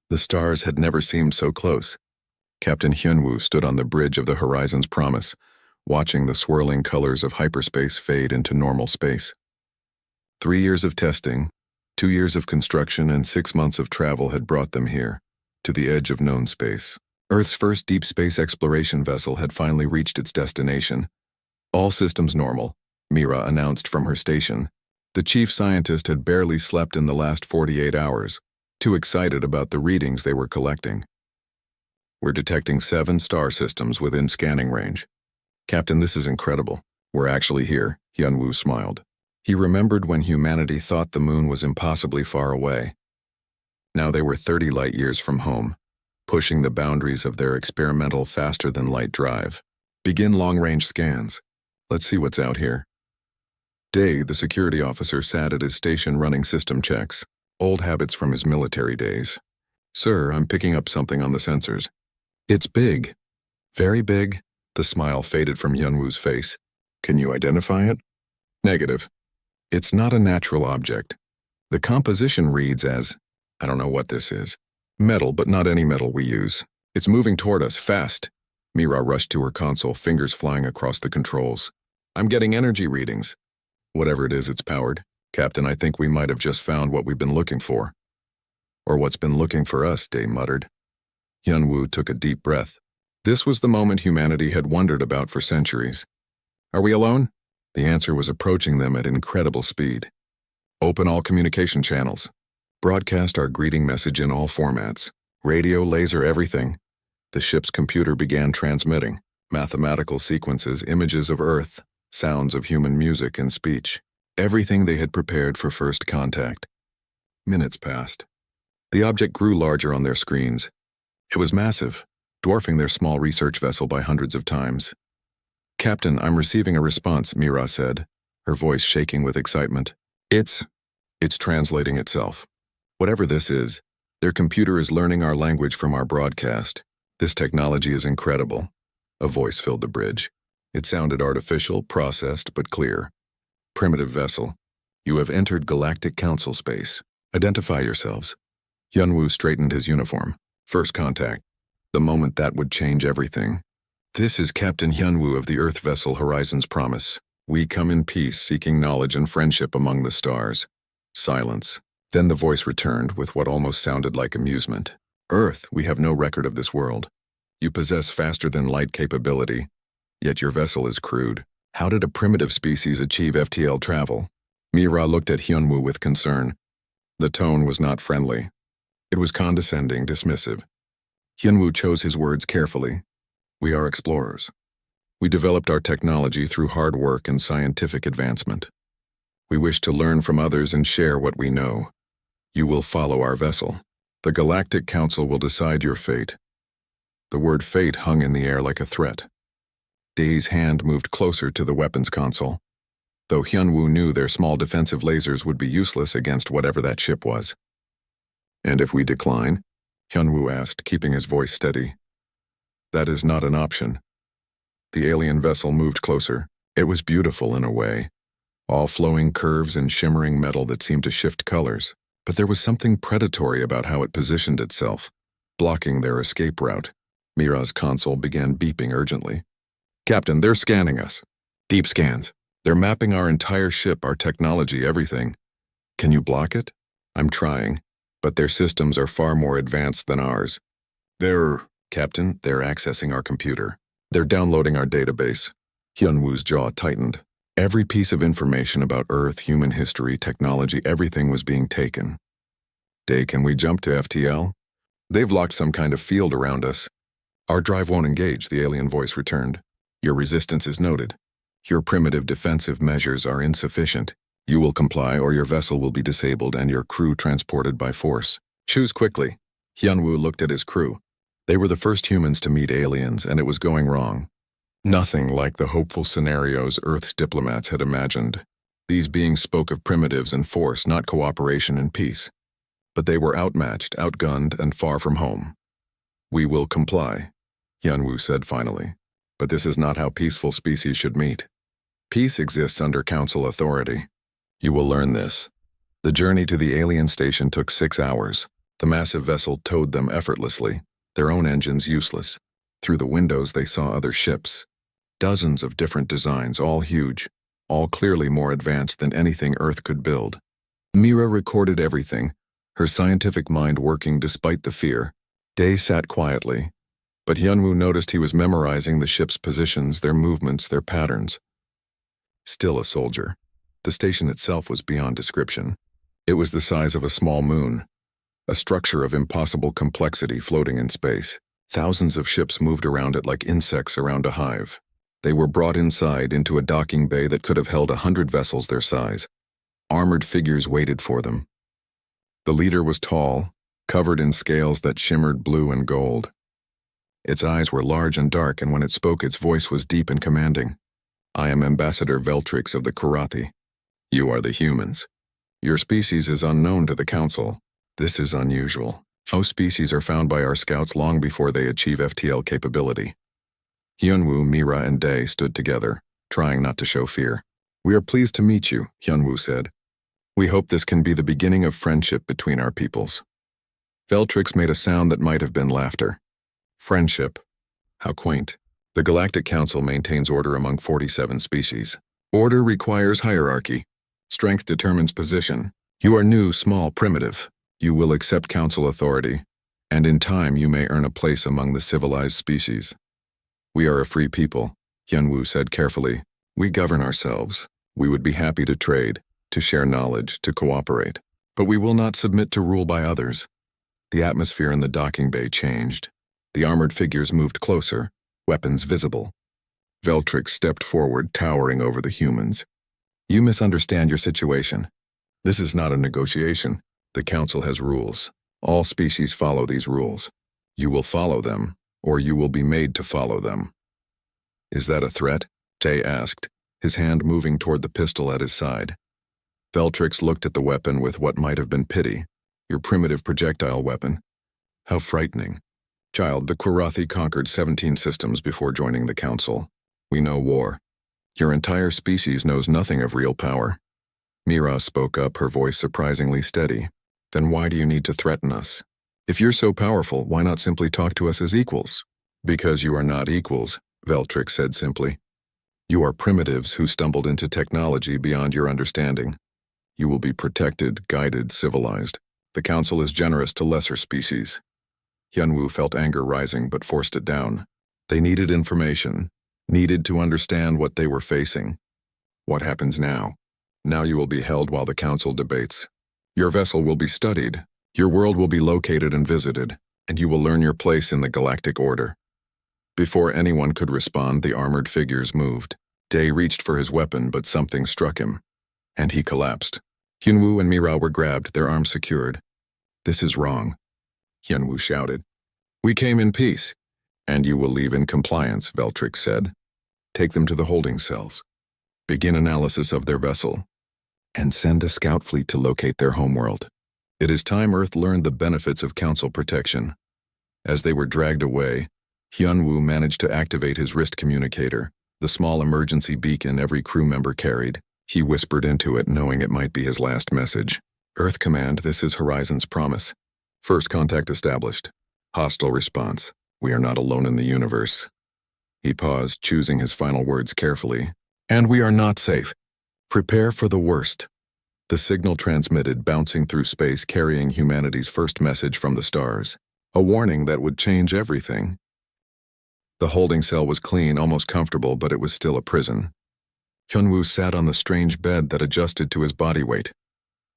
The stars had never seemed so close. Captain Hyunwoo stood on the bridge of the Horizon's Promise, watching the swirling colors of hyperspace fade into normal space. 3 years of testing, 2 years of construction, and 6 months of travel had brought them here, to the edge of known space. Earth's first deep space exploration vessel had finally reached its destination. All systems normal, Mira announced from her station. The chief scientist had barely slept in the last 48 hours, too excited about the readings they were collecting. We're detecting 7 star systems within scanning range. Captain, this is incredible. We're actually here, Hyunwoo smiled. He remembered when humanity thought the moon was impossibly far away. Now they were 30 light years from home, pushing the boundaries of their experimental faster-than-light drive. Begin long-range scans. Let's see what's out here. Day, the security officer, sat at his station running system checks, old habits from his military days. Sir, I'm picking up something on the sensors. It's big. Very big. The smile faded from Hyunwoo's face. Can you identify it? Negative. It's not a natural object. The composition reads as, I don't know what this is. Metal, but not any metal we use. It's moving toward us, fast. Mira rushed to her console, fingers flying across the controls. I'm getting energy readings. Whatever it is, it's powered. Captain, I think we might have just found what we've been looking for. Or what's been looking for us, Day muttered. Hyunwoo took a deep breath. This was the moment humanity had wondered about for centuries. Are we alone? The answer was approaching them at incredible speed. Open all communication channels. Broadcast our greeting message in all formats. Radio, laser, everything. The ship's computer began transmitting. Mathematical sequences, images of Earth, sounds of human music and speech. Everything they had prepared for first contact. Minutes passed. The object grew larger on their screens. It was massive, dwarfing their small research vessel by hundreds of times. Captain, I'm receiving a response, Mira said, her voice shaking with excitement. It's translating itself. Whatever this is, their computer is learning our language from our broadcast. This technology is incredible. A voice filled the bridge. It sounded artificial, processed, but clear. Primitive vessel, you have entered Galactic Council space. Identify yourselves. Hyunwoo straightened his uniform. First contact. The moment that would change everything. This is Captain Hyunwoo of the Earth vessel Horizon's Promise. We come in peace, seeking knowledge and friendship among the stars. Silence. Then the voice returned with what almost sounded like amusement. Earth, we have no record of this world. You possess faster-than-light capability, yet your vessel is crude. How did a primitive species achieve FTL travel? Mira looked at Hyunwoo with concern. The tone was not friendly. It was condescending, dismissive. Hyunwoo chose his words carefully. We are explorers. We developed our technology through hard work and scientific advancement. We wish to learn from others and share what we know. You will follow our vessel. The Galactic Council will decide your fate. The word fate hung in the air like a threat. Day's hand moved closer to the weapons console, though Hyunwoo knew their small defensive lasers would be useless against whatever that ship was. And if we decline? Hyunwoo asked, keeping his voice steady. That is not an option. The alien vessel moved closer. It was beautiful in a way, all flowing curves and shimmering metal that seemed to shift colors. But there was something predatory about how it positioned itself, blocking their escape route. Mira's console began beeping urgently. Captain, they're scanning us. Deep scans. They're mapping our entire ship, our technology, everything. Can you block it? I'm trying, but their systems are far more advanced than ours. Captain, they're accessing our computer. They're downloading our database. Hyunwoo's jaw tightened. Every piece of information about Earth, human history, technology, everything was being taken. Day, can we jump to FTL? They've locked some kind of field around us. Our drive won't engage, the alien voice returned. Your resistance is noted. Your primitive defensive measures are insufficient. You will comply or your vessel will be disabled and your crew transported by force. Choose quickly. Hyunwoo looked at his crew. They were the first humans to meet aliens, and it was going wrong. Nothing like the hopeful scenarios Earth's diplomats had imagined. These beings spoke of primitives and force, not cooperation and peace. But they were outmatched, outgunned, and far from home. We will comply, Hyunwoo said finally. But this is not how peaceful species should meet. Peace exists under council authority. You will learn this. The journey to the alien station took 6 hours. The massive vessel towed them effortlessly, their own engines useless. Through the windows they saw other ships. Dozens of different designs, all huge, all clearly more advanced than anything Earth could build. Mira recorded everything, her scientific mind working despite the fear. Day sat quietly, but Hyunwoo noticed he was memorizing the ship's positions, their movements, their patterns. Still a soldier. The station itself was beyond description. It was the size of a small moon, a structure of impossible complexity floating in space. Thousands of ships moved around it like insects around a hive. They were brought inside into a docking bay that could have held 100 vessels their size. Armored figures waited for them. The leader was tall, covered in scales that shimmered blue and gold. Its eyes were large and dark, and when it spoke, its voice was deep and commanding. I am Ambassador Veltrix of the Karathi. You are the humans. Your species is unknown to the Council. This is unusual. Most species are found by our scouts long before they achieve FTL capability. Hyunwoo, Mira, and Dae stood together, trying not to show fear. We are pleased to meet you, Hyunwoo said. We hope this can be the beginning of friendship between our peoples. Veltrix made a sound that might have been laughter. Friendship. How quaint. The Galactic Council maintains order among 47 species. Order requires hierarchy. Strength determines position. You are new, small, primitive. You will accept Council authority, and in time you may earn a place among the civilized species. We are a free people, Hyunwoo said carefully. We govern ourselves. We would be happy to trade, to share knowledge, to cooperate. But we will not submit to rule by others. The atmosphere in the docking bay changed. The armored figures moved closer, weapons visible. Veltrix stepped forward, towering over the humans. You misunderstand your situation. This is not a negotiation. The Council has rules. All species follow these rules. You will follow them, or you will be made to follow them. Is that a threat? Dae asked, his hand moving toward the pistol at his side. Veltrix looked at the weapon with what might have been pity. Your primitive projectile weapon. How frightening. Child, the Karathi conquered 17 systems before joining the Council. We know war. Your entire species knows nothing of real power. Mira spoke up, her voice surprisingly steady. Then why do you need to threaten us? If you're so powerful, why not simply talk to us as equals? Because you are not equals, Veltrix said simply. You are primitives who stumbled into technology beyond your understanding. You will be protected, guided, civilized. The Council is generous to lesser species. Hyunwoo felt anger rising but forced it down. They needed information, needed to understand what they were facing. What happens now? Now you will be held while the Council debates. Your vessel will be studied, your world will be located and visited, and you will learn your place in the galactic order. Before anyone could respond, the armored figures moved. Dae reached for his weapon, but something struck him, and he collapsed. Hyunwoo and Mira were grabbed, their arms secured. This is wrong, Hyunwoo shouted. We came in peace, and you will leave in compliance, Veltrix said. Take them to the holding cells. Begin analysis of their vessel, and send a scout fleet to locate their homeworld. It is time Earth learned the benefits of Council protection. As they were dragged away, Hyunwoo managed to activate his wrist communicator, the small emergency beacon every crew member carried. He whispered into it, knowing it might be his last message. Earth Command, this is Horizon's promise. First contact established. Hostile response. We are not alone in the universe. He paused, choosing his final words carefully. And we are not safe. Prepare for the worst. The signal transmitted, bouncing through space, carrying humanity's first message from the stars. A warning that would change everything. The holding cell was clean, almost comfortable, but it was still a prison. Hyunwoo sat on the strange bed that adjusted to his body weight,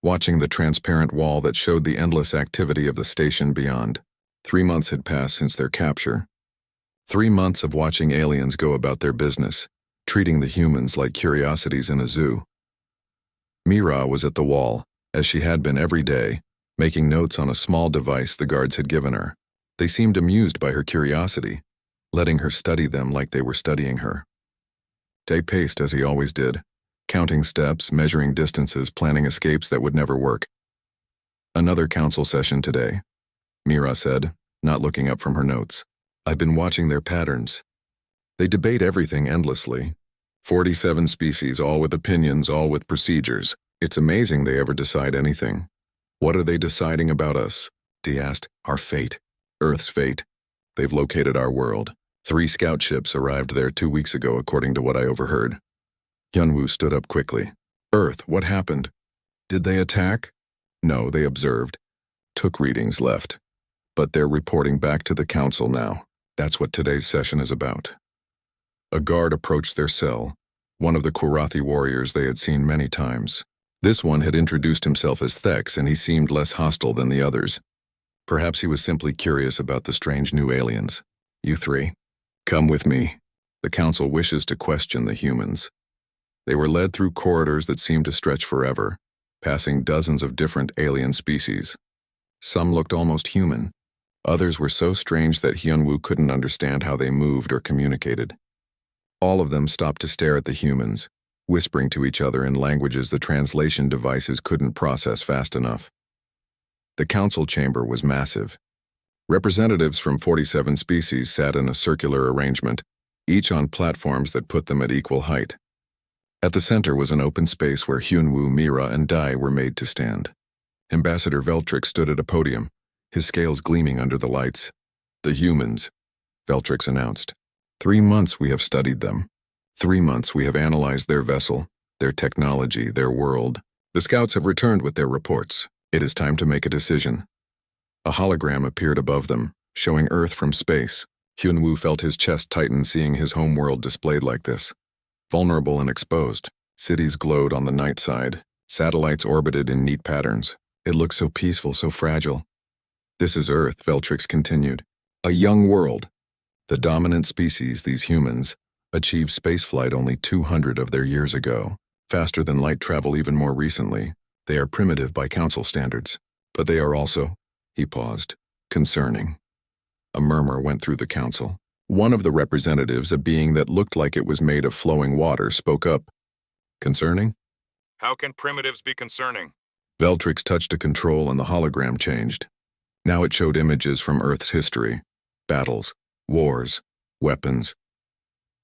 watching the transparent wall that showed the endless activity of the station beyond. 3 months had passed since their capture. 3 months of watching aliens go about their business, treating the humans like curiosities in a zoo. Mira was at the wall, as she had been every day, making notes on a small device the guards had given her. They seemed amused by her curiosity, letting her study them like they were studying her. Dae paced as he always did, counting steps, measuring distances, planning escapes that would never work. Another council session today, Mira said, not looking up from her notes. I've been watching their patterns. They debate everything endlessly. 47 species, all with opinions, all with procedures. It's amazing they ever decide anything. What are they deciding about us? Dee asked. Our fate. Earth's fate. They've located our world. 3 scout ships arrived there 2 weeks ago, according to what I overheard. Hyunwoo stood up quickly. Earth, what happened? Did they attack? No, they observed. Took readings, left. But they're reporting back to the council now. That's what today's session is about. A guard approached their cell, one of the Kwarathi warriors they had seen many times. This one had introduced himself as Thex, and he seemed less hostile than the others. Perhaps he was simply curious about the strange new aliens. You 3, come with me. The council wishes to question the humans. They were led through corridors that seemed to stretch forever, passing dozens of different alien species. Some looked almost human. Others were so strange that Hyunwoo couldn't understand how they moved or communicated. All of them stopped to stare at the humans, whispering to each other in languages the translation devices couldn't process fast enough. The council chamber was massive. Representatives from 47 species sat in a circular arrangement, each on platforms that put them at equal height. At the center was an open space where Hyunwoo, Mira, and Dai were made to stand. Ambassador Veltrix stood at a podium, his scales gleaming under the lights. The humans, Veltrix announced. 3 months we have studied them. 3 months we have analyzed their vessel, their technology, their world. The scouts have returned with their reports. It is time to make a decision. A hologram appeared above them, showing Earth from space. Hyunwoo felt his chest tighten seeing his home world displayed like this. Vulnerable and exposed. Cities glowed on the night side. Satellites orbited in neat patterns. It looked so peaceful, so fragile. This is Earth, Veltrix continued. A young world. The dominant species, these humans, achieved spaceflight only 200 of their years ago. Faster than light travel even more recently. They are primitive by council standards. But they are also, he paused, concerning. A murmur went through the council. One of the representatives, a being that looked like it was made of flowing water, spoke up. Concerning? How can primitives be concerning? Veltrix touched a control and the hologram changed. Now it showed images from Earth's history. Battles, wars, weapons.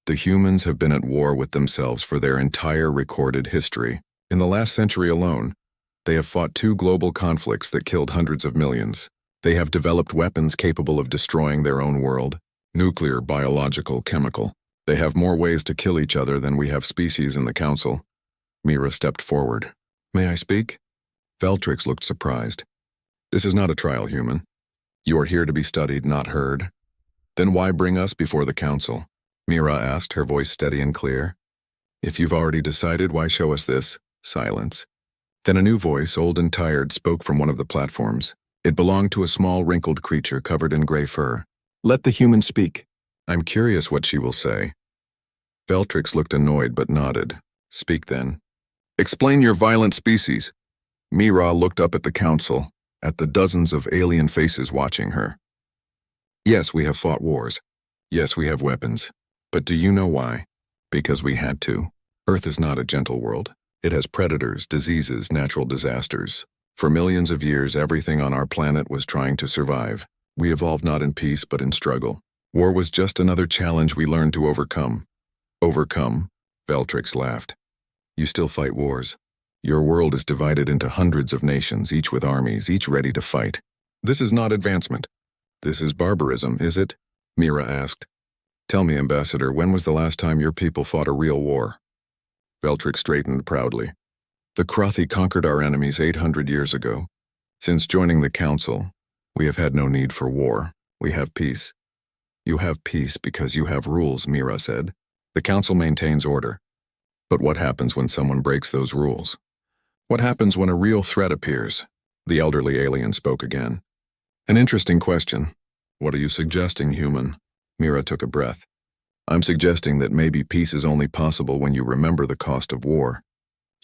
The humans have been at war with themselves for their entire recorded history. In the last century alone, they have fought 2 global conflicts that killed hundreds of millions. They have developed weapons capable of destroying their own world. Nuclear, biological, chemical. They have more ways to kill each other than we have species in the council. Mira stepped forward. May I speak? Veltrix looked surprised. This is not a trial, human. You are here to be studied, not heard. Then why bring us before the council? Mira asked, her voice steady and clear. If you've already decided, why show us this? Silence. Then a new voice, old and tired, spoke from one of the platforms. It belonged to a small, wrinkled creature covered in gray fur. Let the human speak. I'm curious what she will say. Veltrix looked annoyed but nodded. Speak then. Explain your violent species. Mira looked up at the council, at the dozens of alien faces watching her. Yes, we have fought wars. Yes, we have weapons. But do you know why? Because we had to. Earth is not a gentle world. It has predators, diseases, natural disasters. For millions of years, everything on our planet was trying to survive. We evolved not in peace, but in struggle. War was just another challenge we learned to overcome. Overcome? Veltrix laughed. You still fight wars. Your world is divided into hundreds of nations, each with armies, each ready to fight. This is not advancement. This is barbarism, is it? Mira asked. Tell me, Ambassador, when was the last time your people fought a real war? Veltrix straightened proudly. The Kwarathi conquered our enemies 800 years ago. Since joining the council, we have had no need for war. We have peace. You have peace because you have rules, Mira said. The council maintains order. But what happens when someone breaks those rules? What happens when a real threat appears? The elderly alien spoke again. An interesting question. What are you suggesting, human? Mira took a breath. I'm suggesting that maybe peace is only possible when you remember the cost of war.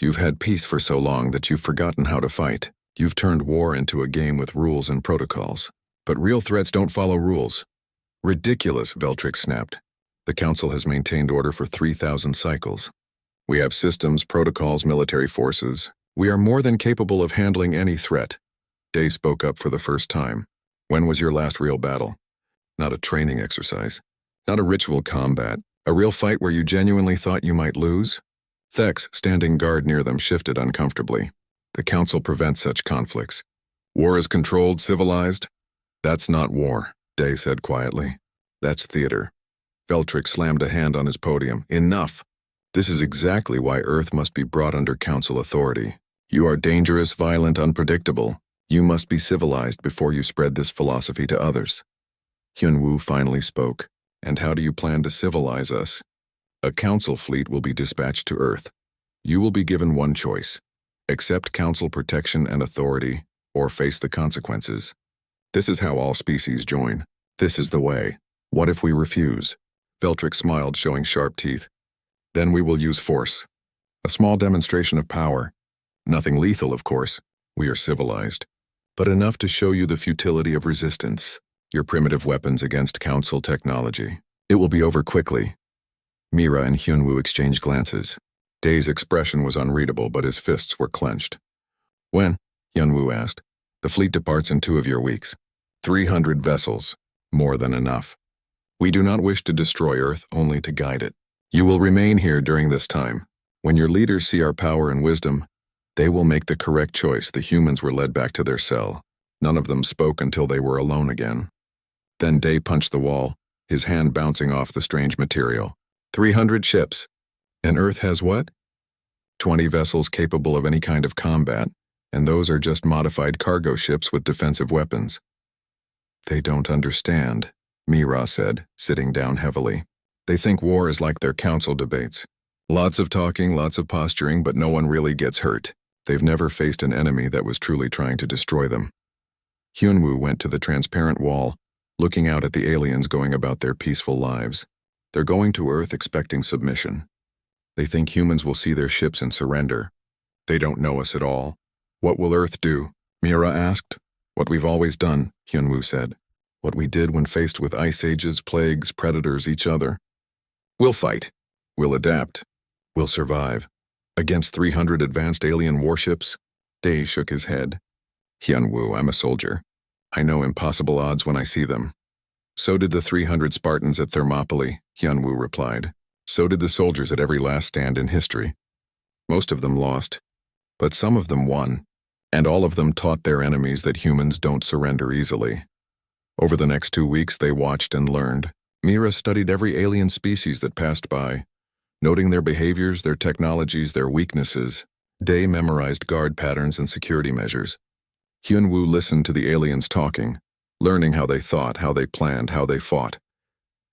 You've had peace for so long that you've forgotten how to fight. You've turned war into a game with rules and protocols. But real threats don't follow rules. Ridiculous, Veltrix snapped. The council has maintained order for 3,000 cycles. We have systems, protocols, military forces. We are more than capable of handling any threat. Day spoke up for the first time. When was your last real battle? Not a training exercise. Not a ritual combat. A real fight where you genuinely thought you might lose? Thex, standing guard near them, shifted uncomfortably. The council prevents such conflicts. War is controlled, civilized? That's not war, Day said quietly. That's theater. Veltrick slammed a hand on his podium. Enough! This is exactly why Earth must be brought under Council authority. You are dangerous, violent, unpredictable. You must be civilized before you spread this philosophy to others. Hyunwoo finally spoke. And how do you plan to civilize us? A council fleet will be dispatched to Earth. You will be given one choice. Accept council protection and authority, or face the consequences. This is how all species join. This is the way. What if we refuse? Veltrick smiled, showing sharp teeth. Then we will use force. A small demonstration of power. Nothing lethal, of course. We are civilized. But enough to show you the futility of resistance. Your primitive weapons against council technology. It will be over quickly. Mira and Hyunwoo exchanged glances. Day's expression was unreadable, but his fists were clenched. When? Hyunwoo asked. The fleet departs in 2 of your weeks. 300 vessels. More than enough. We do not wish to destroy Earth, only to guide it. You will remain here during this time. When your leaders see our power and wisdom, they will make the correct choice. The humans were led back to their cell. None of them spoke until they were alone again. Then Day punched the wall, his hand bouncing off the strange material. 300 ships. And Earth has what? 20 vessels capable of any kind of combat, and those are just modified cargo ships with defensive weapons. They don't understand, Mira said, sitting down heavily. They think war is like their council debates. Lots of talking, lots of posturing, but no one really gets hurt. They've never faced an enemy that was truly trying to destroy them. Hyunwoo went to the transparent wall, looking out at the aliens going about their peaceful lives. They're going to Earth expecting submission. They think humans will see their ships and surrender. They don't know us at all. What will Earth do? Mira asked. What we've always done, Hyunwoo said. What we did when faced with ice ages, plagues, predators, each other. We'll fight. We'll adapt. We'll survive. Against 300 advanced alien warships? Day shook his head. Hyunwoo, I'm a soldier. I know impossible odds when I see them. So did the 300 Spartans at Thermopylae, Hyunwoo replied. So did the soldiers at every last stand in history. Most of them lost, but some of them won, and all of them taught their enemies that humans don't surrender easily. Over the next 2 weeks, they watched and learned. Mira studied every alien species that passed by, noting their behaviors, their technologies, their weaknesses. Day memorized guard patterns and security measures. Hyunwoo listened to the aliens talking, learning how they thought, how they planned, how they fought.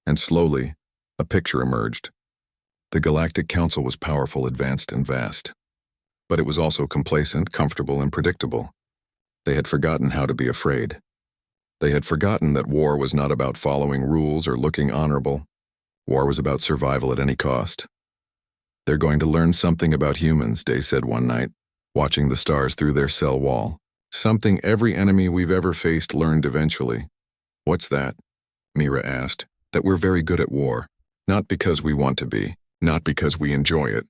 And slowly, a picture emerged. The Galactic Council was powerful, advanced, and vast. But it was also complacent, comfortable, and predictable. They had forgotten how to be afraid. They had forgotten that war was not about following rules or looking honorable. War was about survival at any cost. They're going to learn something about humans, Day said one night, watching the stars through their cell wall. Something every enemy we've ever faced learned eventually. What's that? Mira asked. That we're very good at war. Not because we want to be, not because we enjoy it,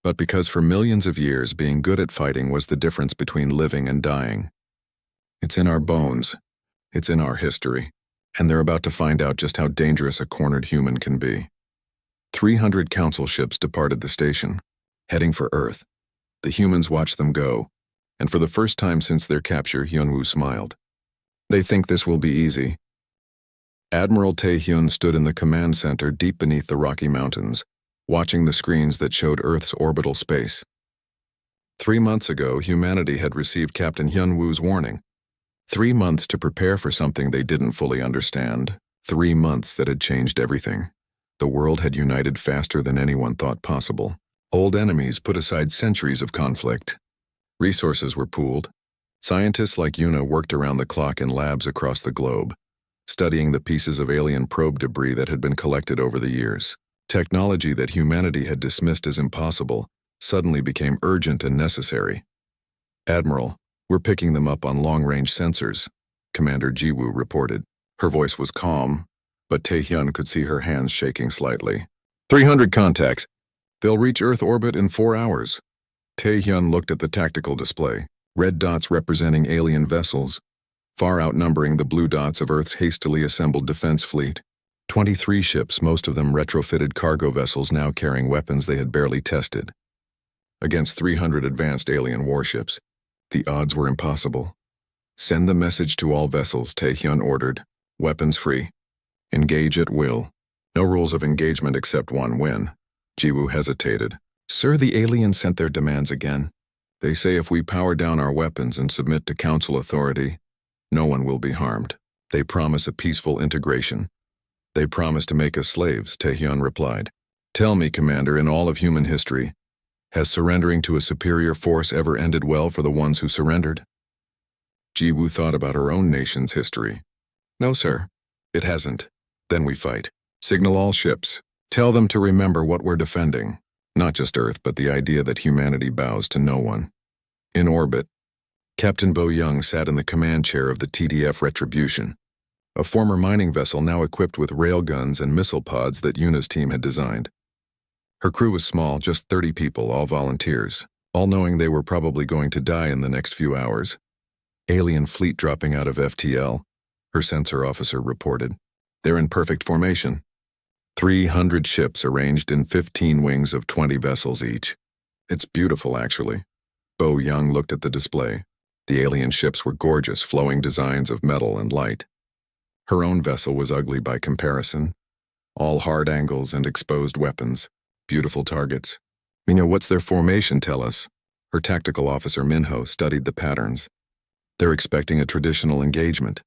but because for millions of years being good at fighting was the difference between living and dying. It's in our bones. It's in our history. And they're about to find out just how dangerous a cornered human can be. 300 council ships departed the station, heading for Earth. The humans watched them go, and for the first time since their capture, Hyunwoo smiled. They think this will be easy. Admiral Tae-hyun stood in the command center deep beneath the Rocky Mountains, watching the screens that showed Earth's orbital space. 3 months ago, humanity had received Captain Hyunwoo's warning. 3 months to prepare for something they didn't fully understand. 3 months that had changed everything. The world had united faster than anyone thought possible. Old enemies put aside centuries of conflict. Resources were pooled. Scientists like Yuna worked around the clock in labs across the globe, studying the pieces of alien probe debris that had been collected over the years. Technology that humanity had dismissed as impossible suddenly became urgent and necessary. Admiral, we're picking them up on long-range sensors, Commander Jiwoo reported. Her voice was calm, but Tae-hyun could see her hands shaking slightly. 300 contacts. They'll reach Earth orbit in 4 hours. Tae-hyun looked at the tactical display, red dots representing alien vessels, far outnumbering the blue dots of Earth's hastily assembled defense fleet. 23 ships, most of them retrofitted cargo vessels now carrying weapons they had barely tested. Against 300 advanced alien warships, the odds were impossible. Send the message to all vessels, Taehyun ordered. Weapons free. Engage at will. No rules of engagement except one win. Jiwoo hesitated. Sir, the aliens sent their demands again. They say if we power down our weapons and submit to council authority, no one will be harmed. They promise a peaceful integration. They promise to make us slaves, Taehyun replied. Tell me, Commander, in all of human history, has surrendering to a superior force ever ended well for the ones who surrendered? Jiwoo thought about her own nation's history. No, sir, it hasn't. Then we fight. Signal all ships. Tell them to remember what we're defending. Not just Earth, but the idea that humanity bows to no one. In orbit, Captain Bo Young sat in the command chair of the TDF Retribution, a former mining vessel now equipped with railguns and missile pods that Yuna's team had designed. Her crew was small, just 30 people, all volunteers, all knowing they were probably going to die in the next few hours. Alien fleet dropping out of FTL, her sensor officer reported. They're in perfect formation. 300 ships arranged in 15 wings of 20 vessels each. It's beautiful, actually. Bo Young looked at the display. The alien ships were gorgeous, flowing designs of metal and light. Her own vessel was ugly by comparison. All hard angles and exposed weapons. Beautiful targets. Minho, what's their formation, tell us? Her tactical officer Minho studied the patterns. They're expecting a traditional engagement.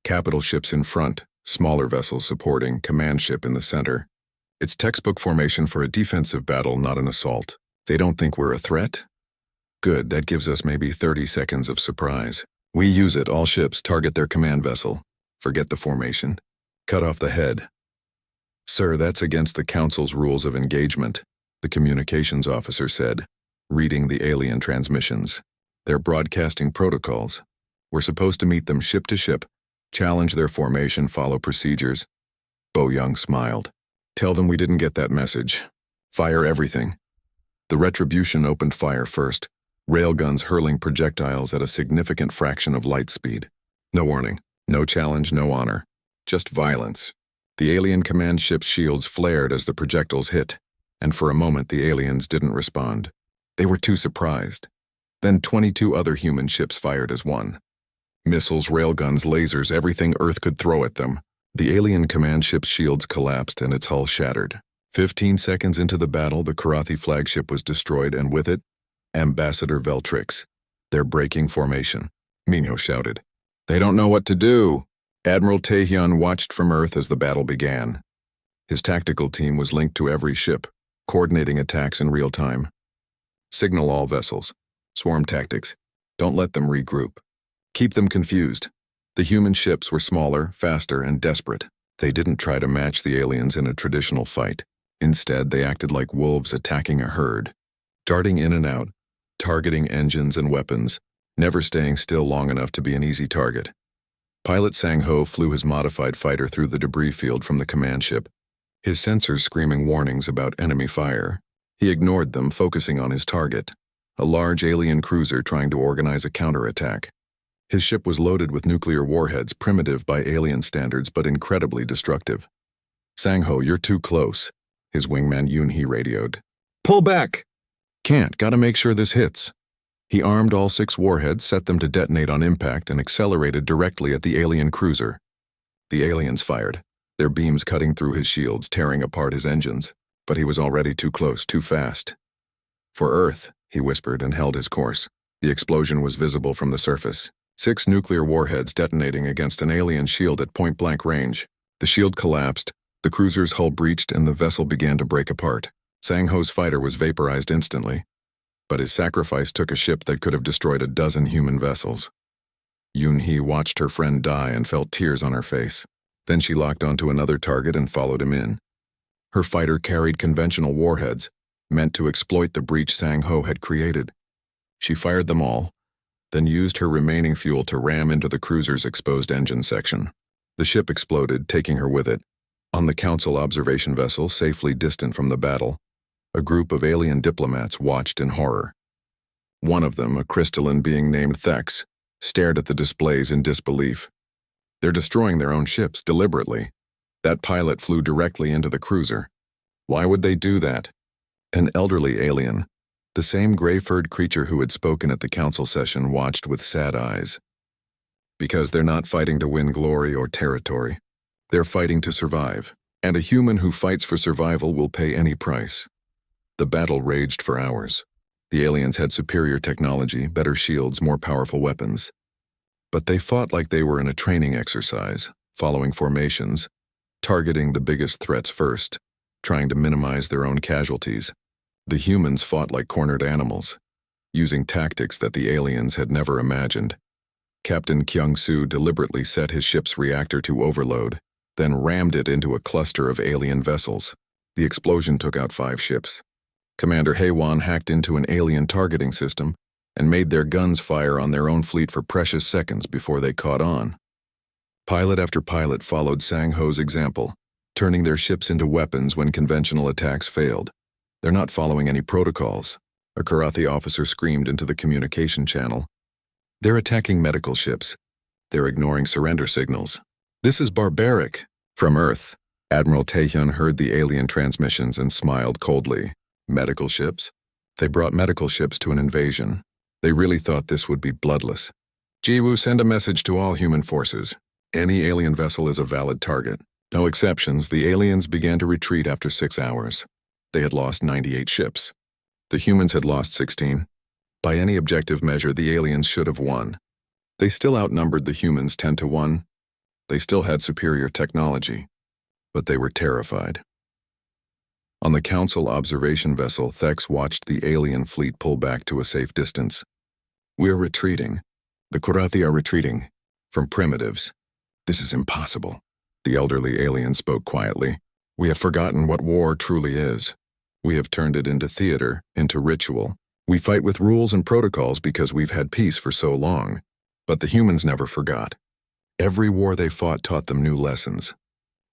Capital ships in front, smaller vessels supporting, command ship in the center. It's textbook formation for a defensive battle, not an assault. They don't think we're a threat? Good, that gives us maybe 30 seconds of surprise. We use it, all ships target their command vessel. Forget the formation. Cut off the head. Sir, that's against the Council's rules of engagement, the communications officer said, reading the alien transmissions. They're broadcasting protocols. We're supposed to meet them ship to ship, challenge their formation, follow procedures. Bo Young smiled. Tell them we didn't get that message. Fire everything. The Retribution opened fire first, railguns hurling projectiles at a significant fraction of light speed. No warning, no challenge, no honor. Just violence. The alien command ship's shields flared as the projectiles hit, and for a moment the aliens didn't respond. They were too surprised. Then 22 other human ships fired as one. Missiles, railguns, lasers, everything Earth could throw at them. The alien command ship's shields collapsed and its hull shattered. 15 seconds into the battle, the Karathi flagship was destroyed, and with it, Ambassador Veltrix. They're breaking formation. Minho shouted. They don't know what to do. Admiral Taehyun watched from Earth as the battle began. His tactical team was linked to every ship, coordinating attacks in real time. Signal all vessels. Swarm tactics. Don't let them regroup. Keep them confused. The human ships were smaller, faster, and desperate. They didn't try to match the aliens in a traditional fight. Instead, they acted like wolves attacking a herd, darting in and out, targeting engines and weapons, never staying still long enough to be an easy target. Pilot Sang-ho flew his modified fighter through the debris field from the command ship, his sensors screaming warnings about enemy fire. He ignored them, focusing on his target, a large alien cruiser trying to organize a counterattack. His ship was loaded with nuclear warheads, primitive by alien standards but incredibly destructive. Sang-ho, you're too close, his wingman Yoon-hee radioed. Pull back! Can't, gotta make sure this hits. He armed all 6 warheads, set them to detonate on impact, and accelerated directly at the alien cruiser. The aliens fired, their beams cutting through his shields, tearing apart his engines. But he was already too close, too fast. For Earth, he whispered and held his course. The explosion was visible from the surface. 6 nuclear warheads detonating against an alien shield at point-blank range. The shield collapsed, the cruiser's hull breached, and the vessel began to break apart. Sang-ho's fighter was vaporized instantly, but his sacrifice took a ship that could have destroyed a dozen human vessels. Yoon-hee watched her friend die and felt tears on her face. Then she locked onto another target and followed him in. Her fighter carried conventional warheads, meant to exploit the breach Sang-ho had created. She fired them all, then used her remaining fuel to ram into the cruiser's exposed engine section. The ship exploded, taking her with it. On the Council observation vessel, safely distant from the battle, a group of alien diplomats watched in horror. One of them, a crystalline being named Thex, stared at the displays in disbelief. They're destroying their own ships, deliberately. That pilot flew directly into the cruiser. Why would they do that? An elderly alien, the same gray-furred creature who had spoken at the council session, watched with sad eyes. Because they're not fighting to win glory or territory. They're fighting to survive, and a human who fights for survival will pay any price. The battle raged for hours. The aliens had superior technology, better shields, more powerful weapons. But they fought like they were in a training exercise, following formations, targeting the biggest threats first, trying to minimize their own casualties. The humans fought like cornered animals, using tactics that the aliens had never imagined. Captain Kyung-soo deliberately set his ship's reactor to overload, then rammed it into a cluster of alien vessels. The explosion took out 5 ships. Commander Haewon hacked into an alien targeting system and made their guns fire on their own fleet for precious seconds before they caught on. Pilot after pilot followed Sang-ho's example, turning their ships into weapons when conventional attacks failed. They're not following any protocols, a Karathi officer screamed into the communication channel. They're attacking medical ships. They're ignoring surrender signals. This is barbaric. From Earth, Admiral Taehyun heard the alien transmissions and smiled coldly. Medical ships? They brought medical ships to an invasion. They really thought this would be bloodless. Jiwoo, send a message to all human forces. Any alien vessel is a valid target. No exceptions, the aliens began to retreat after 6 hours. They had lost 98 ships. The humans had lost 16. By any objective measure, the aliens should have won. They still outnumbered the humans 10-1. They still had superior technology, but they were terrified. On the Council observation vessel, Thex watched the alien fleet pull back to a safe distance. We're retreating. The Karathi are retreating. From primitives. This is impossible. The elderly alien spoke quietly. We have forgotten what war truly is. We have turned it into theater, into ritual. We fight with rules and protocols because we've had peace for so long. But the humans never forgot. Every war they fought taught them new lessons.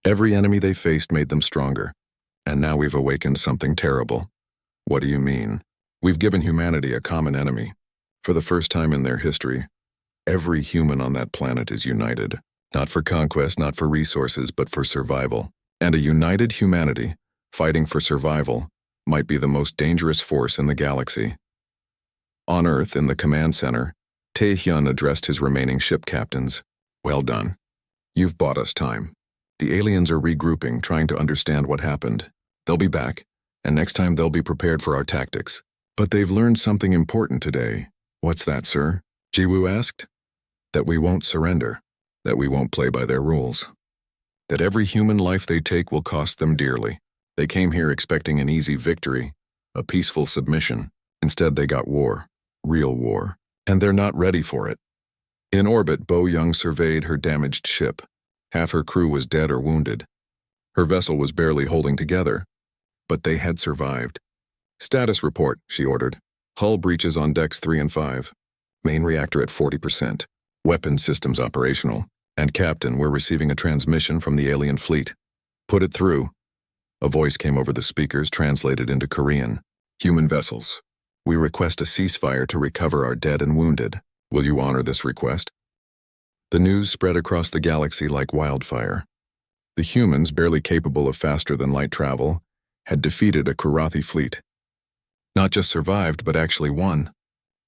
Every enemy they faced made them stronger. And now we've awakened something terrible. What do you mean? We've given humanity a common enemy. For the first time in their history, every human on that planet is united. Not for conquest, not for resources, but for survival. And a united humanity, fighting for survival, might be the most dangerous force in the galaxy. On Earth, in the command center, Taehyun addressed his remaining ship captains. Well done. You've bought us time. The aliens are regrouping, trying to understand what happened. They'll be back, and next time they'll be prepared for our tactics. But they've learned something important today. What's that, sir? Jiwoo asked. That we won't surrender. That we won't play by their rules. That every human life they take will cost them dearly. They came here expecting an easy victory, a peaceful submission. Instead, they got war. Real war. And they're not ready for it. In orbit, Bo Young surveyed her damaged ship. Half her crew was dead or wounded. Her vessel was barely holding together. But they had survived. Status report, she ordered. Hull breaches on decks 3 and 5. Main reactor at 40%. Weapon systems operational. And Captain, we're receiving a transmission from the alien fleet. Put it through. A voice came over the speakers, translated into Korean. Human vessels. We request a ceasefire to recover our dead and wounded. Will you honor this request? The news spread across the galaxy like wildfire. The humans, barely capable of faster-than-light travel, had defeated a Karathi fleet. Not just survived, but actually won.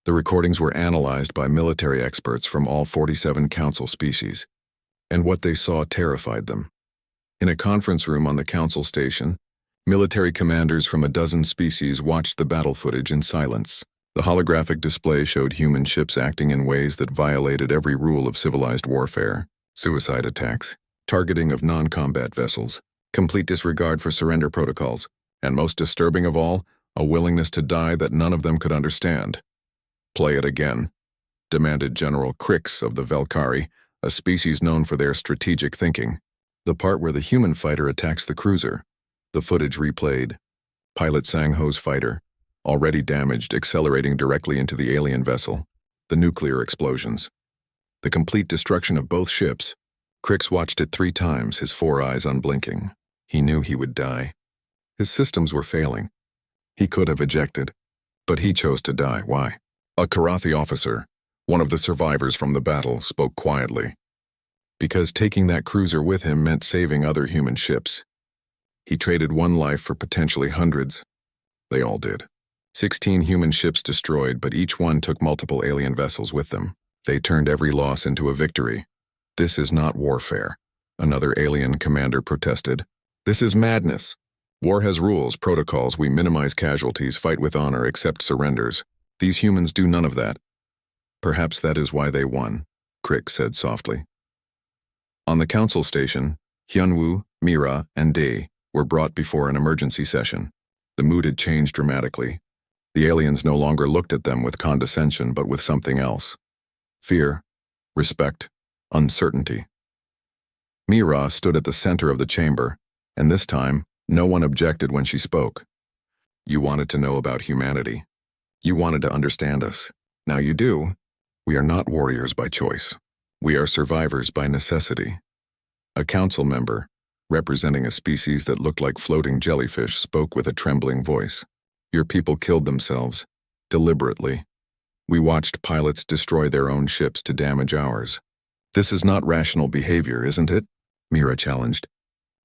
The recordings were analyzed by military experts from all 47 Council species, and what they saw terrified them. In a conference room on the Council station, military commanders from a dozen species watched the battle footage in silence. The holographic display showed human ships acting in ways that violated every rule of civilized warfare. Suicide attacks, targeting of non-combat vessels, complete disregard for surrender protocols, and most disturbing of all, a willingness to die that none of them could understand. Play it again, demanded General Crix of the Velkari, a species known for their strategic thinking. The part where the human fighter attacks the cruiser. The footage replayed. Pilot Sang-ho's fighter, already damaged, accelerating directly into the alien vessel. The nuclear explosions. The complete destruction of both ships. Crix watched it 3 times, his 4 eyes unblinking. He knew he would die. His systems were failing. He could have ejected, but he chose to die. Why? A Karathi officer, one of the survivors from the battle, spoke quietly. Because taking that cruiser with him meant saving other human ships. He traded one life for potentially hundreds. They all did. 16 human ships destroyed, but each one took multiple alien vessels with them. They turned every loss into a victory. This is not warfare, another alien commander protested. This is madness. War has rules, protocols. We minimize casualties, fight with honor, accept surrenders. These humans do none of that. Perhaps that is why they won, Crick said softly. On the council station, Hyunwoo, Mira, and Dae were brought before an emergency session. The mood had changed dramatically. The aliens no longer looked at them with condescension, but with something else. Fear, respect, uncertainty. Mira stood at the center of the chamber, and this time, no one objected when she spoke. You wanted to know about humanity. You wanted to understand us. Now you do. We are not warriors by choice. We are survivors by necessity. A council member, representing a species that looked like floating jellyfish, spoke with a trembling voice. Your people killed themselves, deliberately. We watched pilots destroy their own ships to damage ours. This is not rational behavior, isn't it? Mira challenged.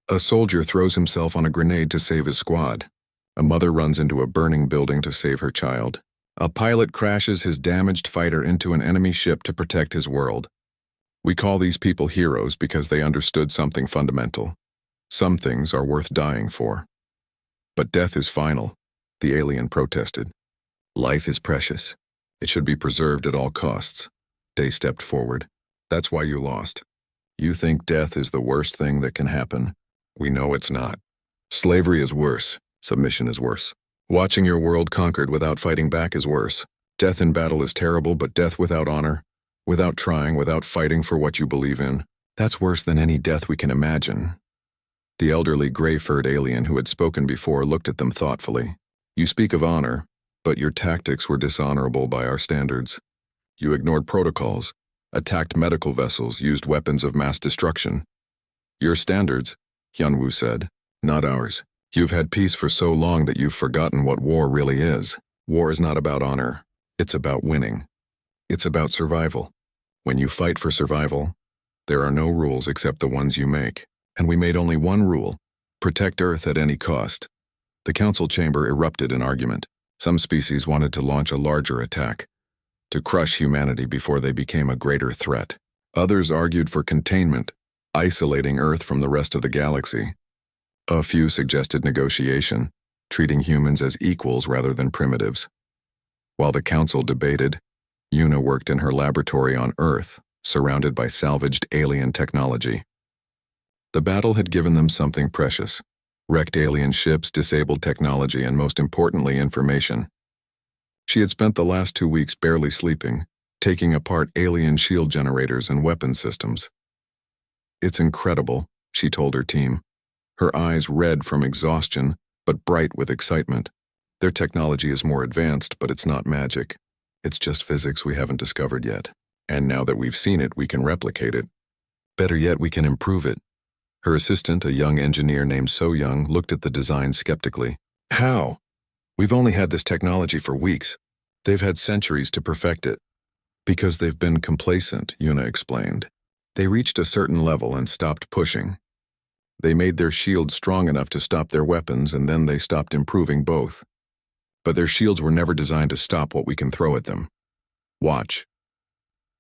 A soldier throws himself on a grenade to save his squad. A mother runs into a burning building to save her child. A pilot crashes his damaged fighter into an enemy ship to protect his world. We call these people heroes because they understood something fundamental. Some things are worth dying for. But death is final, the alien protested. Life is precious. It should be preserved at all costs. Dae stepped forward. That's why you lost. You think death is the worst thing that can happen. We know it's not. Slavery is worse. Submission is worse. Watching your world conquered without fighting back is worse. Death in battle is terrible, but death without honor, without trying, without fighting for what you believe in, that's worse than any death we can imagine. The elderly gray-furred alien who had spoken before looked at them thoughtfully. You speak of honor, but your tactics were dishonorable by our standards. You ignored protocols, attacked medical vessels, used weapons of mass destruction. Your standards, Hyunwoo said, not ours. You've had peace for so long that you've forgotten what war really is. War is not about honor. It's about winning. It's about survival. When you fight for survival, there are no rules except the ones you make. And we made only one rule: protect Earth at any cost. The council chamber erupted in argument. Some species wanted to launch a larger attack, to crush humanity before they became a greater threat. Others argued for containment, isolating Earth from the rest of the galaxy. A few suggested negotiation, treating humans as equals rather than primitives. While the council debated, Yuna worked in her laboratory on Earth, surrounded by salvaged alien technology. The battle had given them something precious: wrecked alien ships, disabled technology, and most importantly, information. She had spent the last 2 weeks barely sleeping, taking apart alien shield generators and weapon systems. It's incredible, she told her team, her eyes red from exhaustion, but bright with excitement. Their technology is more advanced, but it's not magic. It's just physics we haven't discovered yet. And now that we've seen it, we can replicate it. Better yet, we can improve it. Her assistant, a young engineer named So Young, looked at the design skeptically. How? We've only had this technology for weeks. They've had centuries to perfect it. Because they've been complacent, Yuna explained. They reached a certain level and stopped pushing. They made their shields strong enough to stop their weapons, and then they stopped improving both. But their shields were never designed to stop what we can throw at them. Watch.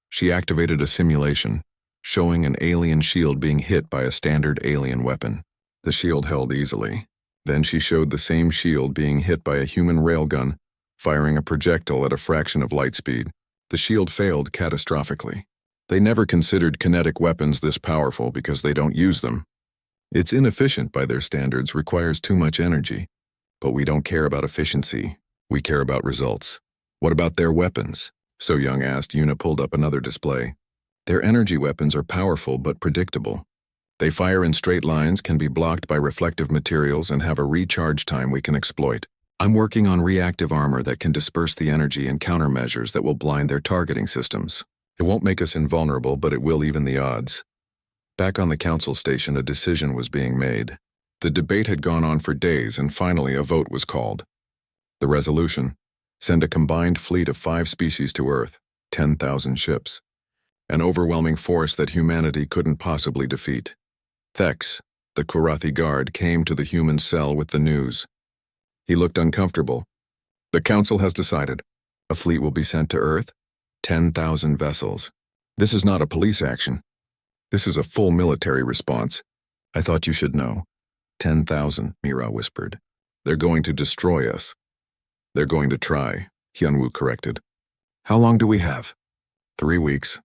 She activated a simulation, showing an alien shield being hit by a standard alien weapon. The shield held easily. Then she showed the same shield being hit by a human railgun, firing a projectile at a fraction of light speed. The shield failed catastrophically. They never considered kinetic weapons this powerful because they don't use them. It's inefficient by their standards, requires too much energy. But we don't care about efficiency. We care about results. What about their weapons? So Young asked. Yuna pulled up another display. Their energy weapons are powerful but predictable. They fire in straight lines, can be blocked by reflective materials, and have a recharge time we can exploit. I'm working on reactive armor that can disperse the energy and countermeasures that will blind their targeting systems. It won't make us invulnerable, but it will even the odds. Back on the council station, a decision was being made. The debate had gone on for days, and finally a vote was called. The resolution: send a combined fleet of 5 species to Earth, 10,000 ships. An overwhelming force that humanity couldn't possibly defeat. Thex, the Kurathi guard, came to the human cell with the news. He looked uncomfortable. The council has decided. A fleet will be sent to Earth. 10,000 vessels. This is not a police action. This is a full military response. I thought you should know. 10,000, Mira whispered. They're going to destroy us. They're going to try, Hyunwoo corrected. How long do we have? 3 weeks.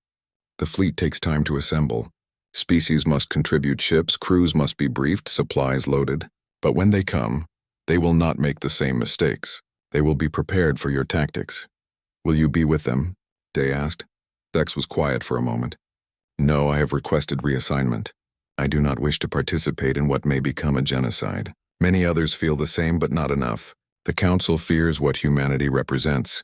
The fleet takes time to assemble. Species must contribute ships, crews must be briefed, supplies loaded. But when they come, they will not make the same mistakes. They will be prepared for your tactics. Will you be with them? Day asked. Dex was quiet for a moment. No, I have requested reassignment. I do not wish to participate in what may become a genocide. Many others feel the same, but not enough. The Council fears what humanity represents.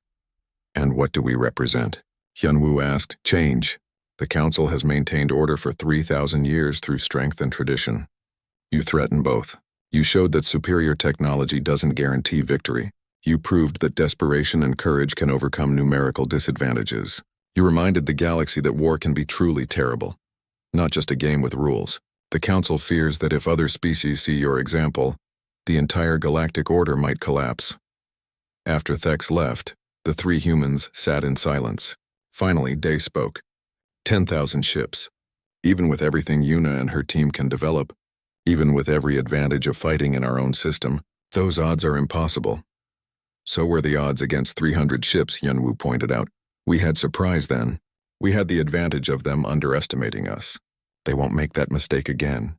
And what do we represent? Hyunwoo asked. Change. The Council has maintained order for 3,000 years through strength and tradition. You threaten both. You showed that superior technology doesn't guarantee victory. You proved that desperation and courage can overcome numerical disadvantages. You reminded the galaxy that war can be truly terrible, not just a game with rules. The Council fears that if other species see your example, the entire galactic order might collapse. After Thex left, the 3 humans sat in silence. Finally, Day spoke. 10,000 ships. Even with everything Yuna and her team can develop, even with every advantage of fighting in our own system, those odds are impossible. So were the odds against 300 ships, Hyunwoo pointed out. We had surprise then. We had the advantage of them underestimating us. They won't make that mistake again.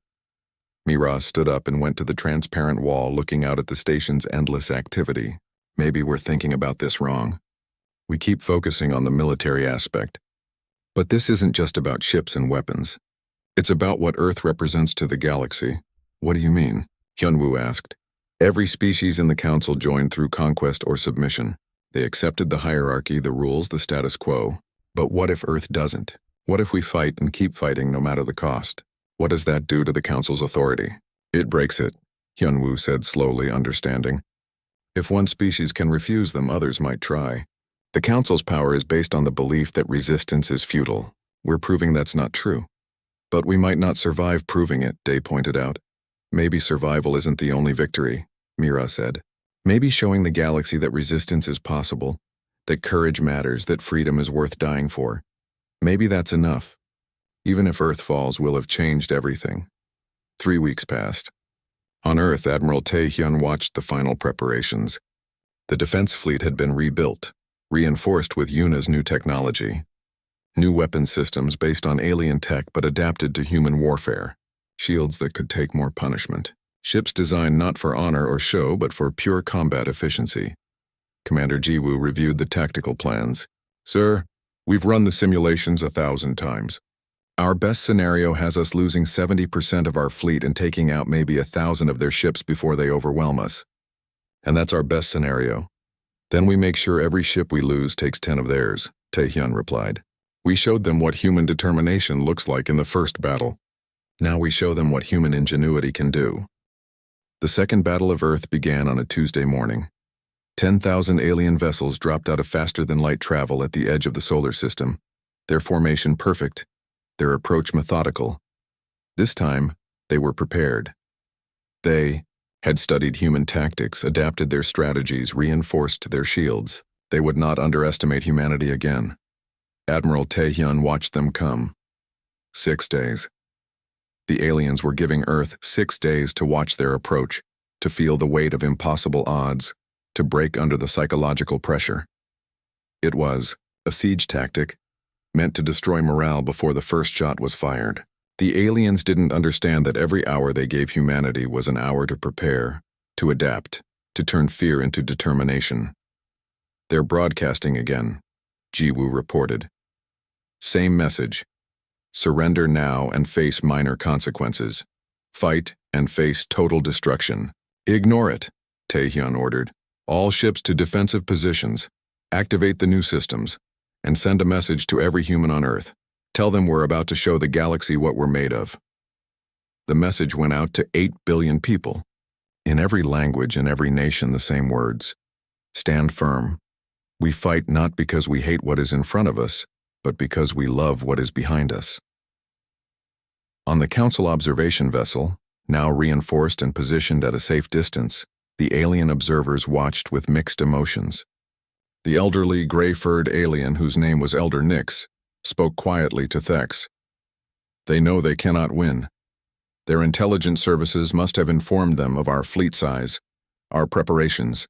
Mira stood up and went to the transparent wall, looking out at the station's endless activity. Maybe we're thinking about this wrong. We keep focusing on the military aspect. But this isn't just about ships and weapons. It's about what Earth represents to the galaxy. What do you mean? Hyunwoo asked. Every species in the Council joined through conquest or submission. They accepted the hierarchy, the rules, the status quo. But what if Earth doesn't? What if we fight and keep fighting no matter the cost? What does that do to the Council's authority? It breaks it, Hyunwoo said slowly, understanding. If one species can refuse them, others might try. The Council's power is based on the belief that resistance is futile. We're proving that's not true. But we might not survive proving it, Day pointed out. Maybe survival isn't the only victory, Mira said. Maybe showing the galaxy that resistance is possible, that courage matters, that freedom is worth dying for. Maybe that's enough. Even if Earth falls, we'll have changed everything. 3 weeks passed. On Earth, Admiral Taehyun watched the final preparations. The defense fleet had been rebuilt, reinforced with Yuna's new technology. New weapon systems based on alien tech but adapted to human warfare. Shields that could take more punishment. Ships designed not for honor or show but for pure combat efficiency. Commander Jiwoo reviewed the tactical plans. Sir, we've run the simulations 1,000 times. Our best scenario has us losing 70% of our fleet and taking out maybe 1,000 of their ships before they overwhelm us. And that's our best scenario. Then we make sure every ship we lose takes 10 of theirs, Taehyun replied. We showed them what human determination looks like in the first battle. Now we show them what human ingenuity can do. The Second Battle of Earth began on a Tuesday morning. 10,000 alien vessels dropped out of faster-than-light travel at the edge of the solar system, their formation perfect, their approach methodical. This time, they were prepared. They had studied human tactics, adapted their strategies, reinforced their shields. They would not underestimate humanity again. Admiral Taehyun watched them come. 6 days. The aliens were giving Earth 6 days to watch their approach, to feel the weight of impossible odds, to break under the psychological pressure. It was a siege tactic, meant to destroy morale before the first shot was fired. The aliens didn't understand that every hour they gave humanity was an hour to prepare, to adapt, to turn fear into determination. They're broadcasting again, Jiwoo reported. Same message. Surrender now and face minor consequences. Fight and face total destruction. Ignore it, Taehyun ordered. All ships to defensive positions. Activate the new systems. And send a message to every human on Earth. Tell them we're about to show the galaxy what we're made of. The message went out to 8 billion people. In every language and every nation, the same words. Stand firm. We fight not because we hate what is in front of us, but because we love what is behind us. On the Council observation vessel, now reinforced and positioned at a safe distance, the alien observers watched with mixed emotions. The elderly, gray-furred alien whose name was Elder Nix spoke quietly to Thex. They know they cannot win. Their intelligence services must have informed them of our fleet size, our preparations,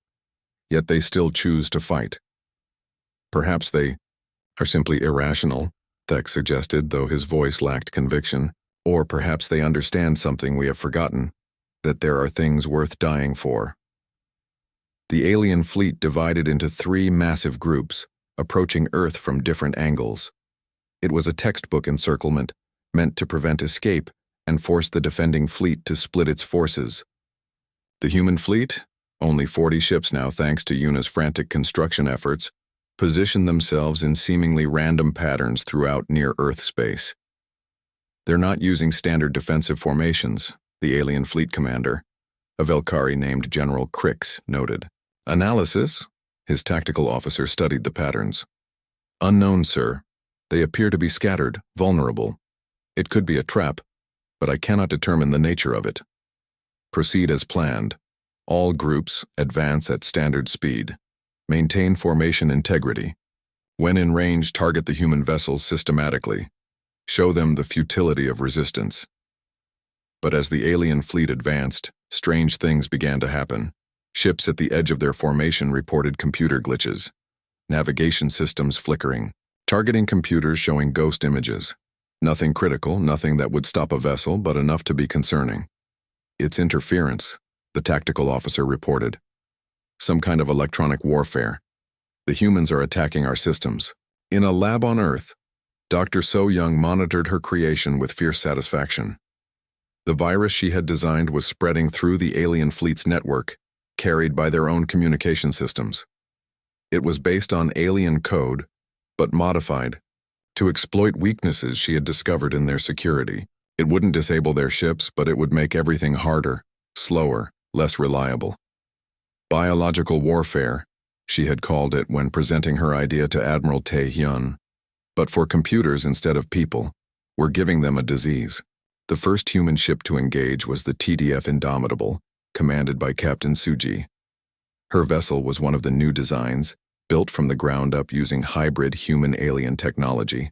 yet they still choose to fight. Perhaps they are simply irrational, Thex suggested, though his voice lacked conviction. Or perhaps they understand something we have forgotten, that there are things worth dying for. The alien fleet divided into 3 massive groups, approaching Earth from different angles. It was a textbook encirclement, meant to prevent escape and force the defending fleet to split its forces. The human fleet, only 40 ships now thanks to Yuna's frantic construction efforts, positioned themselves in seemingly random patterns throughout near-Earth space. They're not using standard defensive formations, the alien fleet commander, a Velkari named General Crix, noted. Analysis? His tactical officer studied the patterns. Unknown, sir. They appear to be scattered, vulnerable. It could be a trap, but I cannot determine the nature of it. Proceed as planned. All groups advance at standard speed. Maintain formation integrity. When in range, target the human vessels systematically. Show them the futility of resistance. But as the alien fleet advanced, strange things began to happen. Ships at the edge of their formation reported computer glitches, navigation systems flickering, targeting computers showing ghost images. Nothing critical, nothing that would stop a vessel, but enough to be concerning. It's interference, the tactical officer reported. Some kind of electronic warfare. The humans are attacking our systems. In a lab on Earth, Dr. So Young monitored her creation with fierce satisfaction. The virus she had designed was spreading through the alien fleet's network, carried by their own communication systems. It was based on alien code, but modified to exploit weaknesses she had discovered in their security. It wouldn't disable their ships, but it would make everything harder, slower, less reliable. Biological warfare, she had called it when presenting her idea to Admiral Tae-hyun. But for computers instead of people, we're giving them a disease. The first human ship to engage was the TDF Indomitable, commanded by Captain Suji. Her vessel was one of the new designs, built from the ground up using hybrid human-alien technology.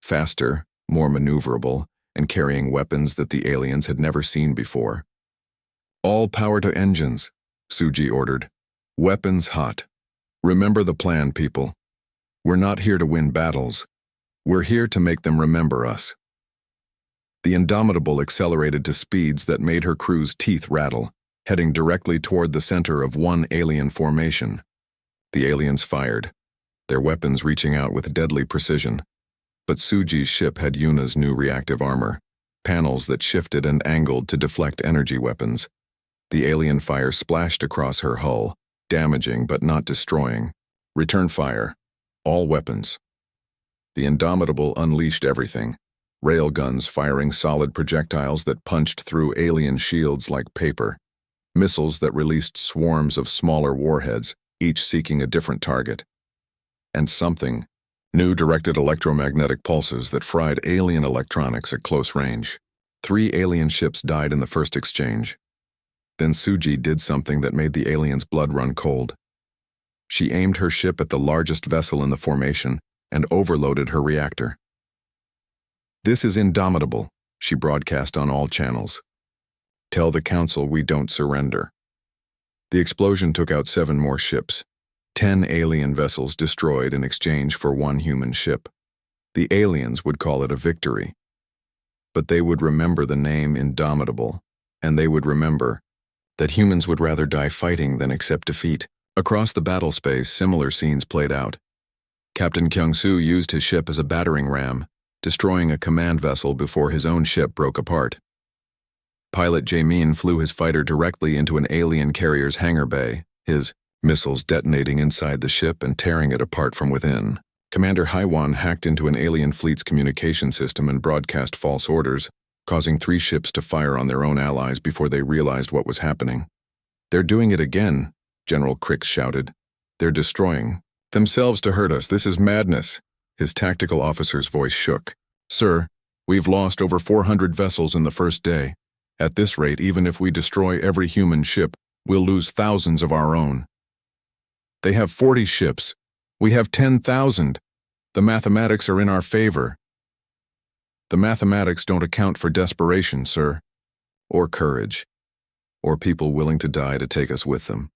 Faster, more maneuverable, and carrying weapons that the aliens had never seen before. All power to engines, Suji ordered. Weapons hot. Remember the plan, people. We're not here to win battles. We're here to make them remember us. The Indomitable accelerated to speeds that made her crew's teeth rattle, heading directly toward the center of one alien formation. The aliens fired, their weapons reaching out with deadly precision. But Suji's ship had Yuna's new reactive armor, panels that shifted and angled to deflect energy weapons. The alien fire splashed across her hull, damaging but not destroying. Return fire. All weapons. The Indomitable unleashed everything, railguns firing solid projectiles that punched through alien shields like paper, missiles that released swarms of smaller warheads, each seeking a different target, and something, new directed electromagnetic pulses that fried alien electronics at close range. 3 alien ships died in the first exchange. Then Suji did something that made the aliens' blood run cold. She aimed her ship at the largest vessel in the formation and overloaded her reactor. This is Indomitable, she broadcast on all channels. Tell the Council we don't surrender. The explosion took out 7 more ships. 10 alien vessels destroyed in exchange for 1 human ship. The aliens would call it a victory. But they would remember the name Indomitable, and they would remember that humans would rather die fighting than accept defeat. Across the battle space, similar scenes played out. Captain Kyung-soo used his ship as a battering ram, destroying a command vessel before his own ship broke apart. Pilot Jae-min flew his fighter directly into an alien carrier's hangar bay, his missiles detonating inside the ship and tearing it apart from within. Commander Haiwan hacked into an alien fleet's communication system and broadcast false orders, causing 3 ships to fire on their own allies before they realized what was happening. They're doing it again, General Crix shouted. They're destroying themselves to hurt us. This is madness. His tactical officer's voice shook. Sir, we've lost over 400 vessels in the first day. At this rate, even if we destroy every human ship, we'll lose thousands of our own. They have 40 ships, We have 10,000. The mathematics are in our favor. The mathematics don't account for desperation, sir. Or courage. Or people willing to die to take us with them.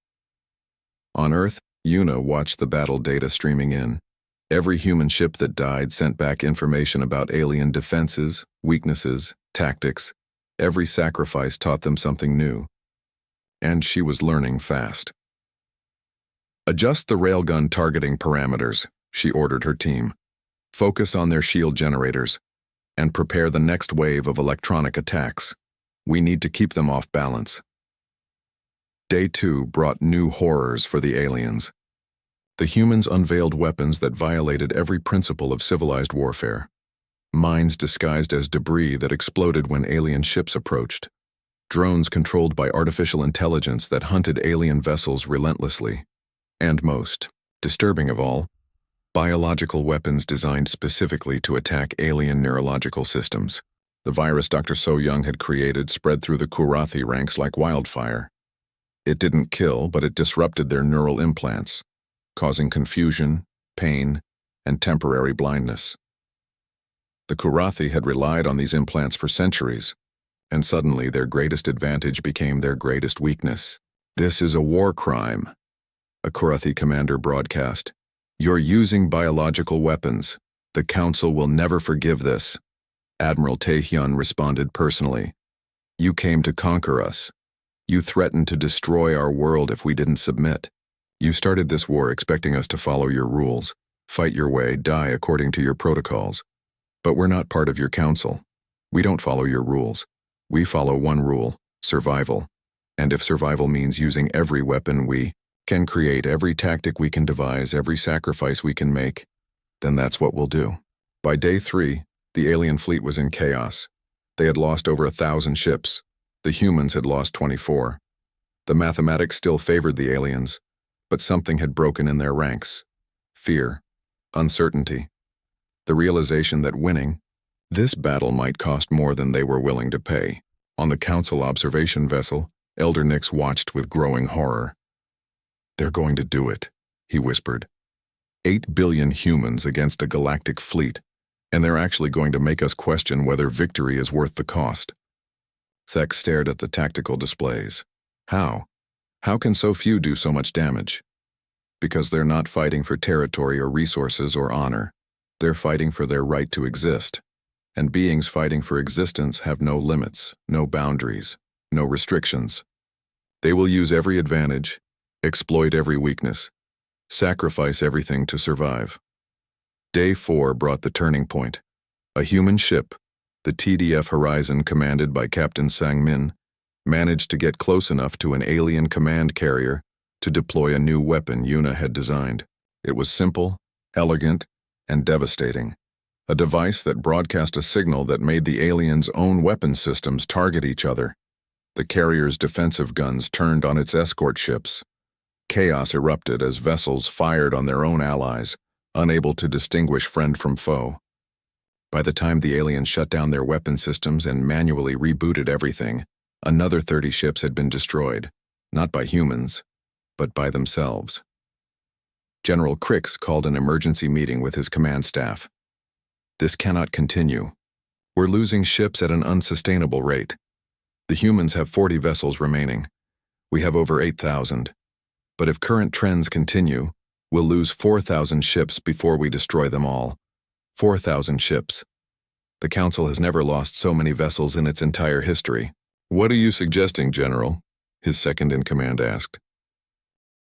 On Earth, Una watched the battle data streaming in. Every human ship that died sent back information about alien defenses, weaknesses, tactics. Every sacrifice taught them something new. And she was learning fast. Adjust the railgun targeting parameters, she ordered her team. Focus on their shield generators, and prepare the next wave of electronic attacks. We need to keep them off balance. Day 2 brought new horrors for the aliens. The humans unveiled weapons that violated every principle of civilized warfare. Mines disguised as debris that exploded when alien ships approached. Drones controlled by artificial intelligence that hunted alien vessels relentlessly. And most disturbing of all, biological weapons designed specifically to attack alien neurological systems. The virus Dr. So Young had created spread through the Kurathi ranks like wildfire. It didn't kill, but it disrupted their neural implants, causing confusion, pain, and temporary blindness. The Kurathi had relied on these implants for centuries, and suddenly their greatest advantage became their greatest weakness. This is a war crime, a Kurathi commander broadcast. You're using biological weapons. The Council will never forgive this. Admiral Taehyun responded personally. You came to conquer us. You threatened to destroy our world if we didn't submit. You started this war expecting us to follow your rules, fight your way, die according to your protocols. But we're not part of your council. We don't follow your rules. We follow one rule, survival. And if survival means using every weapon we can create, every tactic we can devise, every sacrifice we can make, then that's what we'll do. By day 3, the alien fleet was in chaos. They had lost over 1,000 ships. The humans had lost 24. The mathematics still favored the aliens, but something had broken in their ranks. Fear, uncertainty, the realization that winning this battle might cost more than they were willing to pay. On the Council observation vessel, Elder Nix watched with growing horror. They're going to do it, he whispered. 8 billion humans against a galactic fleet, and they're actually going to make us question whether victory is worth the cost. Thek stared at the tactical displays. How? How can so few do so much damage? Because they're not fighting for territory or resources or honor. They're fighting for their right to exist. And beings fighting for existence have no limits, no boundaries, no restrictions. They will use every advantage, exploit every weakness, sacrifice everything to survive. Day 4 brought the turning point. A human ship, the TDF Horizon commanded by Captain Sang-min, managed to get close enough to an alien command carrier to deploy a new weapon Una had designed. It was simple, elegant, and devastating. A device that broadcast a signal that made the aliens' own weapon systems target each other. The carrier's defensive guns turned on its escort ships. Chaos erupted as vessels fired on their own allies, unable to distinguish friend from foe. By the time the aliens shut down their weapon systems and manually rebooted everything, another 30 ships had been destroyed, not by humans, but by themselves. General Crix called an emergency meeting with his command staff. This cannot continue. We're losing ships at an unsustainable rate. The humans have 40 vessels remaining. We have over 8,000. But if current trends continue, we'll lose 4,000 ships before we destroy them all. 4,000 ships. The Council has never lost so many vessels in its entire history. What are you suggesting, General? His second-in-command asked.